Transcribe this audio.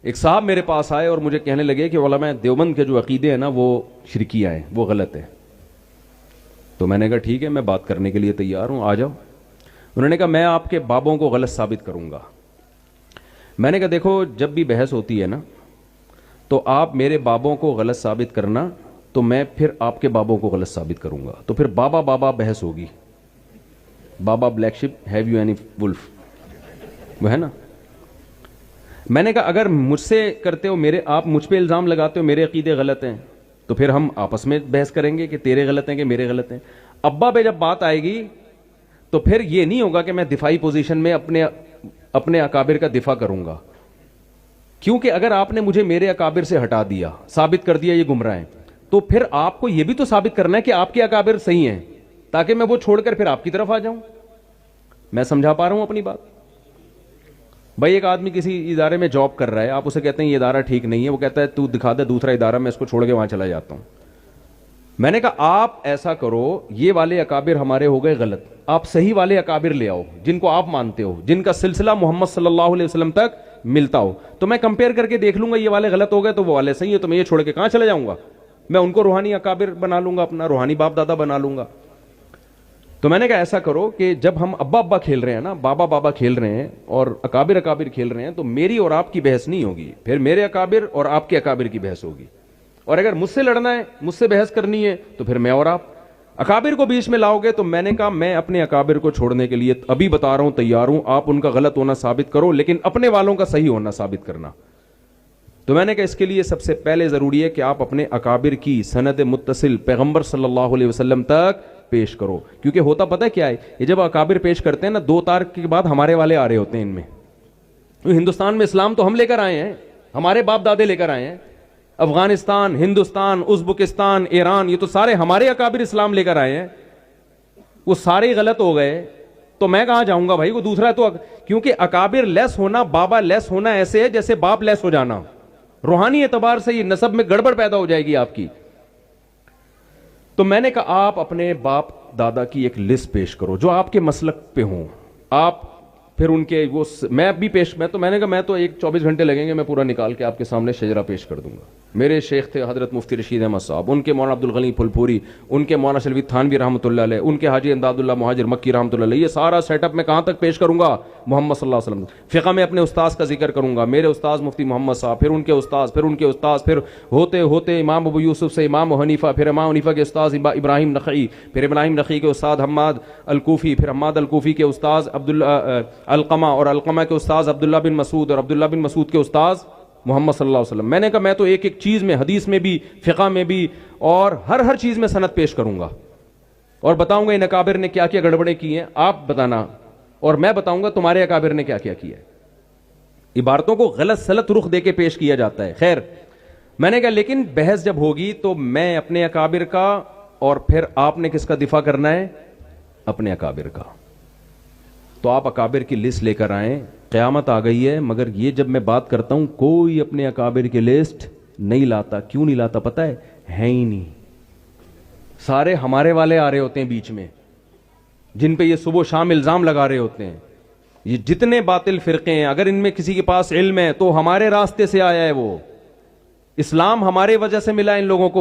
ایک صاحب میرے پاس آئے اور مجھے کہنے لگے کہ علماء دیوبند کے جو عقیدے ہیں نا وہ شرکیہ ہیں، وہ غلط ہے. تو میں نے کہا ٹھیک ہے، میں بات کرنے کے لیے تیار ہوں، آ جاؤ. انہوں نے کہا میں آپ کے بابوں کو غلط ثابت کروں گا. میں نے کہا دیکھو، جب بھی بحث ہوتی ہے نا تو آپ میرے بابوں کو غلط ثابت کرنا تو میں پھر آپ کے بابوں کو غلط ثابت کروں گا، تو پھر بابا بابا بحث ہوگی. بابا black ship have you any wolf, وہ ہے نا. میں نے کہا اگر مجھ سے کرتے ہو، آپ مجھ پہ الزام لگاتے ہو میرے عقیدے غلط ہیں، تو پھر ہم آپس میں بحث کریں گے کہ تیرے غلط ہیں کہ میرے غلط ہیں. ابا پہ جب بات آئے گی تو پھر یہ نہیں ہوگا کہ میں دفاعی پوزیشن میں اپنے اکابر کا دفاع کروں گا، کیونکہ اگر آپ نے مجھے میرے اکابر سے ہٹا دیا، ثابت کر دیا یہ گمراہ ہیں، تو پھر آپ کو یہ بھی تو ثابت کرنا ہے کہ آپ کے اکابر صحیح ہیں، تاکہ میں وہ چھوڑ کر پھر آپ کی طرف آ جاؤں. میں سمجھا پا رہا ہوں اپنی بات؟ بھائی ایک آدمی کسی ادارے میں جاب کر رہا ہے، آپ اسے کہتے ہیں یہ ادارہ ٹھیک نہیں ہے، وہ کہتا ہے تو دکھا دے دوسرا ادارہ، میں اس کو چھوڑ کے وہاں چلا جاتا ہوں. میں نے کہا آپ ایسا کرو، یہ والے اکابر ہمارے ہو گئے غلط، آپ صحیح والے اکابر لے آؤ جن کو آپ مانتے ہو، جن کا سلسلہ محمد صلی اللہ علیہ وسلم تک ملتا ہو، تو میں کمپیئر کر کے دیکھ لوں گا یہ والے غلط ہو گئے تو وہ والے صحیح ہے، تو میں یہ چھوڑ کے کہاں چلا جاؤں گا؟ میں ان کو روحانی اکابر بنا لوں گا، اپنا روحانی باپ دادا بنا لوں گا. تو میں نے کہا ایسا کرو کہ جب ہم ابا ابا کھیل رہے ہیں نا، بابا بابا کھیل رہے ہیں اور اکابر اکابر کھیل رہے ہیں، تو میری اور آپ کی بحث نہیں ہوگی، پھر میرے اکابر اور آپ کے اکابر کی بحث ہوگی. اور اگر مجھ سے لڑنا ہے، مجھ سے بحث کرنی ہے، تو پھر میں اور آپ اکابر کو بیچ میں لاؤ گے. تو میں نے کہا میں اپنے اکابر کو چھوڑنے کے لیے ابھی بتا رہا ہوں تیار ہوں، آپ ان کا غلط ہونا ثابت کرو لیکن اپنے والوں کا صحیح ہونا ثابت کرنا. تو میں نے کہا اس کے لیے سب سے پہلے ضروری ہے کہ آپ اپنے اکابر کی سند متصل پیغمبر صلی اللہ علیہ وسلم تک پیش کرو. کیونکہ ہوتا پتہ کیا ہے، یہ جب اکابر پیش کرتے ہیں نا، 2 تاریخ کے بعد ہمارے والے آ رہے ہوتے ہیں ان میں. ہندوستان میں اسلام تو ہم لے کر آئے ہیں، ہمارے باپ دادے لے کر آئے ہیں. افغانستان، ہندوستان، ازبکستان، ایران، یہ تو سارے ہمارے اکابر اسلام لے کر آئے ہیں. وہ سارے غلط ہو گئے تو میں کہاں جاؤں گا بھائی؟ وہ دوسرا تو کیونکہ اکابر لیس ہونا، بابا لیس ہونا ایسے ہے جیسے باپ لیس ہو جانا. روحانی اعتبار سے یہ نسب میں گڑبڑ پیدا ہو جائے گی آپ کی. تو میں نے کہا آپ اپنے باپ دادا کی ایک لسٹ پیش کرو جو آپ کے مسلک پہ ہوں. آپ پھر ان کے وہ میں بھی پیش میں نے کہا میں تو 24 گھنٹے لگیں گے، میں پورا نکال کے آپ کے سامنے شجرہ پیش کر دوں گا. میرے شیخ تھے حضرت مفتی رشید احمد صاحب، ان کے مولانا عبد الغنی پھلپوری، ان کے مولانا شلوی تھانوی رحمۃ اللہ علیہ، ان کے حاجی امداد اللہ مہاجر مکی رحمۃ اللہ علیہ. یہ سارا سیٹ اپ میں کہاں تک پیش کروں گا؟ محمد صلی اللہ علیہ وسلم. فقہ میں اپنے استاذ کا ذکر کروں گا، میرے استاذ مفتی محمد صاحب، پھر ان کے استاذ، پھر ان کے استاذ، پھر ہوتے ہوتے امام ابو یوسف سے امام حنیفہ، پھر امام حنیفہ کے استاذ ابراہیم نخعی، پھر ابراہیم نخعی کے استاد حماد الکوفی، پھر حماد الکوفی کے استاذ عبداللہ القمہ، اور القمہ کے استاذ عبداللہ بن مسعود، اور عبداللہ بن مسعود کے استاذ محمد صلی اللہ علیہ وسلم. میں نے کہا میں تو ایک ایک چیز میں، حدیث میں بھی، فقہ میں بھی، اور ہر چیز میں سند پیش کروں گا اور بتاؤں گا ان اکابر نے کیا کیا گڑبڑیں کی ہیں، آپ بتانا، اور میں بتاؤں گا تمہارے اکابر نے کیا کیا کیا ہے. عبارتوں کو غلط سلط رخ دے کے پیش کیا جاتا ہے. خیر، میں نے کہا لیکن بحث جب ہوگی تو میں اپنے اکابر کا، اور پھر آپ نے کس کا دفاع کرنا ہے؟ اپنے اکابر کا. تو آپ اکابر کی لسٹ لے کر آئیں. قیامت آ گئی ہے، مگر یہ جب میں بات کرتا ہوں کوئی اپنے اکابر کی لسٹ نہیں لاتا. کیوں نہیں لاتا پتہ ہے ہی نہیں. سارے ہمارے والے آ رہے ہوتے ہیں بیچ میں، جن پہ یہ صبح و شام الزام لگا رہے ہوتے ہیں. یہ جتنے باطل فرقے ہیں، اگر ان میں کسی کے پاس علم ہے تو ہمارے راستے سے آیا ہے. وہ اسلام ہمارے وجہ سے ملا ان لوگوں کو.